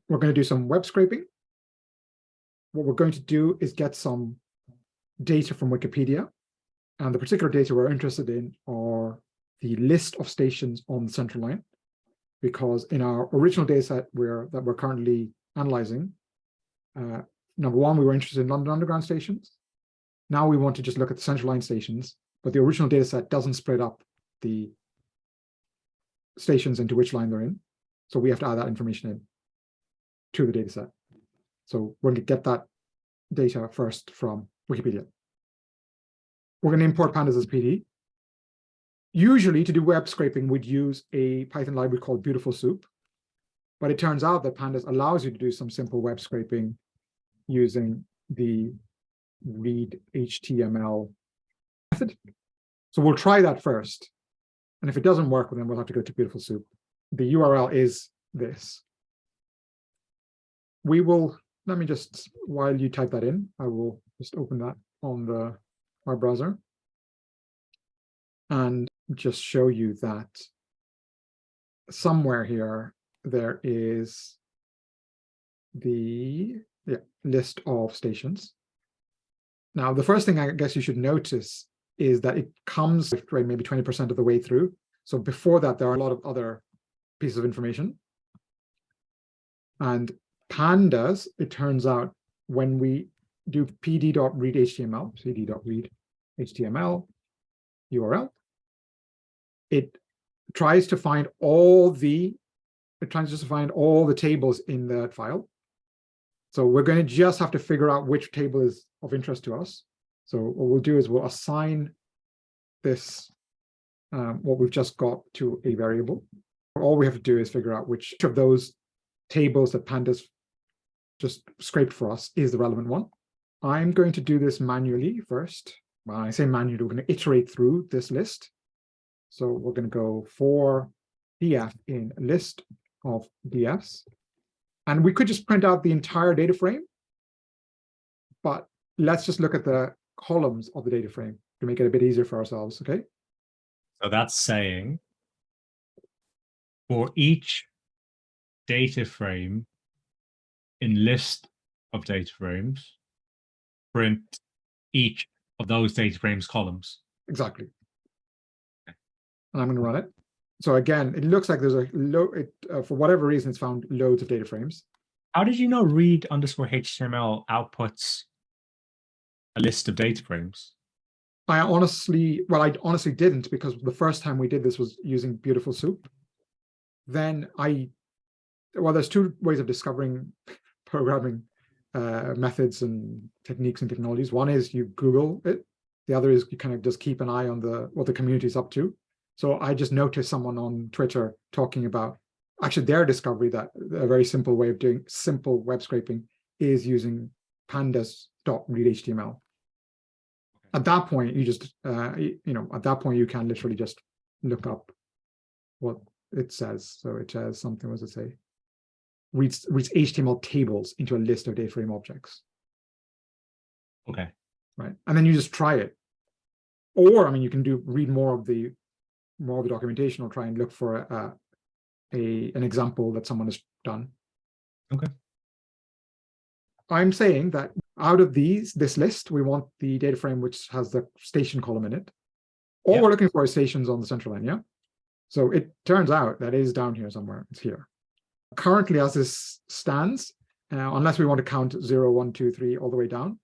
we're going to do some web scraping. What we're going to do is get some data from Wikipedia. And the particular data we're interested in are the list of stations on the Central Line, because in our original data set that we're currently analyzing, number one, we were interested in London Underground stations. Now we want to just look at the Central Line stations, but the original data set doesn't split up the stations into which line they're in. So we have to add that information in to the data set. So we're going to get that data first from Wikipedia. We're going to import pandas as PD. Usually to do web scraping, we'd use a Python library called Beautiful Soup, but it turns out that pandas allows you to do some simple web scraping using the read HTML method. So we'll try that first. And if it doesn't work, then we'll have to go to Beautiful Soup. The URL is this. We will, let me just, while you type that in, I will just open that on the web browser and just show you that somewhere here there is the list of stations. Now, the first thing I guess you should notice is that it comes maybe 20% of the way through. So before that, there are a lot of other pieces of information. And pandas, it turns out, when we do pd.readhtml, pd.read HTML URL, it tries to find all the tables in that file. So we're going to just have to figure out which table is of interest to us. So what we'll do is we'll assign this, what we've just got, to a variable. All we have to do is figure out which of those tables that pandas just scraped for us is the relevant one. I'm going to do this manually first. When I say manually, we're going to iterate through this list. So we're going to go for df in list of dfs. And we could just print out the entire data frame, but let's just look at the columns of the data frame to make it a bit easier for ourselves, okay? So that's saying for each data frame in list of data frames, print each of those data frames columns. Exactly. And I'm going to run it. So again, it looks like there's a for whatever reason, it's found loads of data frames. How did you know read_HTML outputs a list of data frames? I honestly didn't, because the first time we did this was using Beautiful Soup. Then there's two ways of discovering programming methods and techniques and technologies. One is you Google it. The other is you kind of just keep an eye on what the community is up to. So I just noticed someone on Twitter talking about actually their discovery that a very simple way of doing simple web scraping is using pandas.readhtml. At that point, you just, at that point, you can literally just look up what it says. So it says something, what does it say? Reads HTML tables into a list of data frame objects. Okay. Right. And then you just try it. Or, I mean, you can read more of the documentation, or try and look for an example that someone has done. Okay. I'm saying that out of this list, we want the data frame which has the station column in it. All we're looking for is stations on the Central Line, yeah? So it turns out that it is down here somewhere. It's here. Currently, as this stands, unless we want to count 0, 1, 2, 3 all the way down,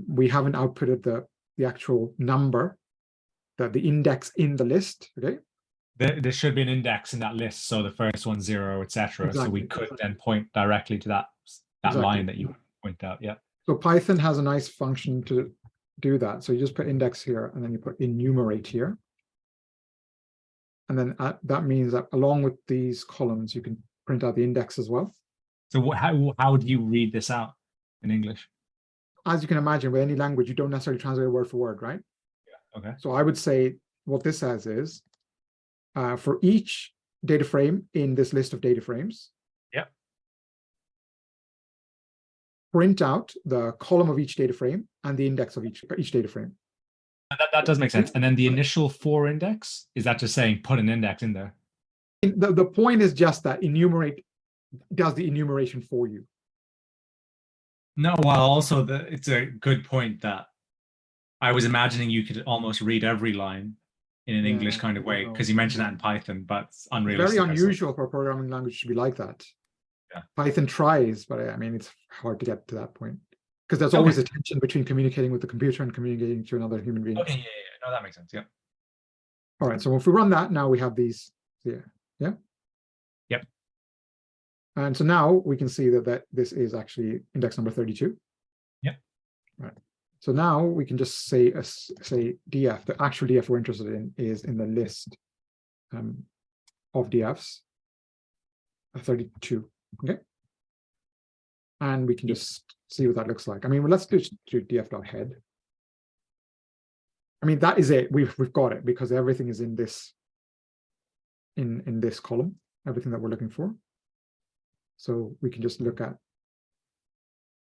we haven't outputted the actual number, the index in the list, okay? There should be an index in that list, so the first one's 0, etc. Exactly. So we could then point directly to that exactly. Line that you point out, yeah. So Python has a nice function to do that. So you just put index here, and then you put enumerate here. And then that means that along with these columns, you can print out the index as well. So how do you read this out in English? As you can imagine, with any language, you don't necessarily translate word for word, right? Yeah. Okay. So I would say what this says is, for each data frame in this list of data frames, print out the column of each data frame and the index of each data frame. That does make sense. And then the initial for index, is that just saying put an index in there? The point is just that enumerate does the enumeration for you. No, well, also it's a good point that I was imagining you could almost read every line in an English kind of way, because you mentioned that in Python, but it's unrealistic. Very unusual for a programming language to be like that. Yeah. Python tries, but I mean, it's hard to get to that point because there's always a tension between communicating with the computer and communicating to another human being. Okay, yeah. No, that makes sense. Yeah. All right, so if we run that, now we have these here. Yeah. Yep. And so now we can see that this is actually index number 32. Yep. Right. So now we can just say df, the actual df we're interested in is in the list of dfs, 32. Okay. And we can just see what that looks like. I mean, well, let's do df.head. I mean, that is it. We've got it because everything is in this in this column, everything that we're looking for. So we can just look at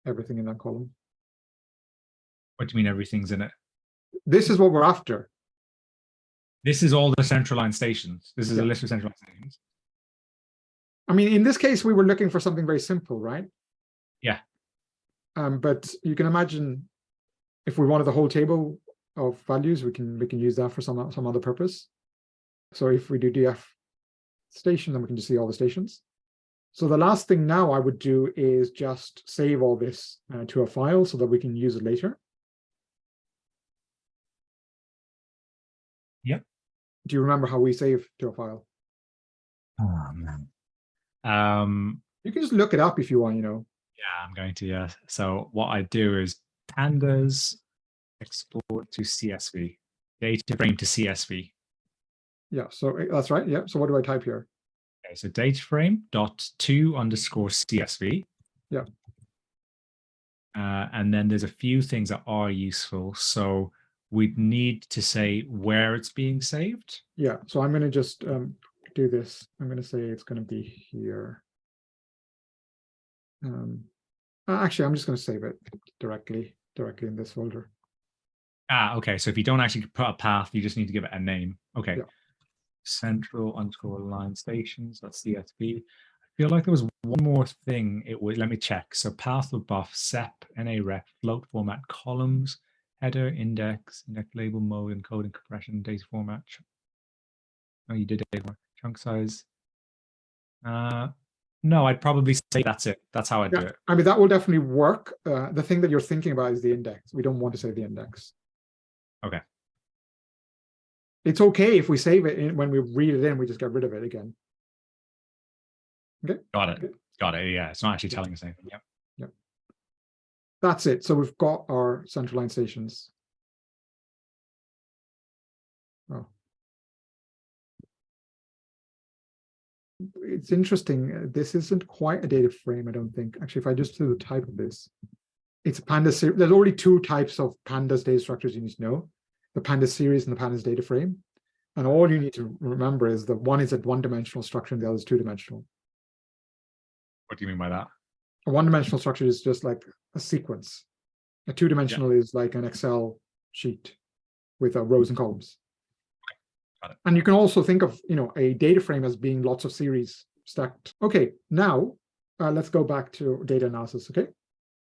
everything in that column. What do you mean everything's in it? This is what we're after. This is all the central line stations. This is a list of central line stations. I mean, in this case, we were looking for something very simple, right? Yeah. But you can imagine if we wanted the whole table of values, we can use that for some other purpose. So if we do df station, then we can just see all the stations. So the last thing now I would do is just save all this to a file so that we can use it later. Yep. Do you remember how we save to a file? Oh man. You can just look it up if you want, Yeah, I'm going to, yeah. So what I do is pandas export to CSV, data frame to CSV. Yeah, so that's right. Yeah. So what do I type here? Okay, so data frame .to_CSV. Yeah. And then there's a few things that are useful. So we'd need to say where it's being saved. Yeah. So I'm going to just do this. I'm going to say it's going to be here. Actually, I'm just going to save it directly in this folder. Okay. So if you don't actually put a path, you just need to give it a name. Okay. Yeah. Central_line stations. That's CSV. I feel like there was one more thing. It would, let me check. So path of buff, sep, naref, float format, columns, header, index label, mode, encoding, compression, data format. Oh, you did data chunk size. No, I'd probably say that's it. That's how I'd do it. I mean, that will definitely work. The thing that you're thinking about is the index. We don't want to say the index. Okay. It's okay if we save it when we read it in, we just get rid of it again. Okay. Got it. Got it. Yeah, it's not actually telling us anything. Yep. Yep. That's it. So we've got our central line stations. Oh. It's interesting. This isn't quite a data frame, I don't think. Actually, if I just do the type of this, it's a pandas series. There's already two types of pandas data structures you need to know: the pandas series and the pandas data frame. And all you need to remember is that one is a one-dimensional structure and the other is two-dimensional. What do you mean by that? A one-dimensional structure is just like a sequence. A two-dimensional is like an Excel sheet with rows and columns. Got it. And you can also think of, a data frame as being lots of series stacked. Okay, now let's go back to data analysis. Okay.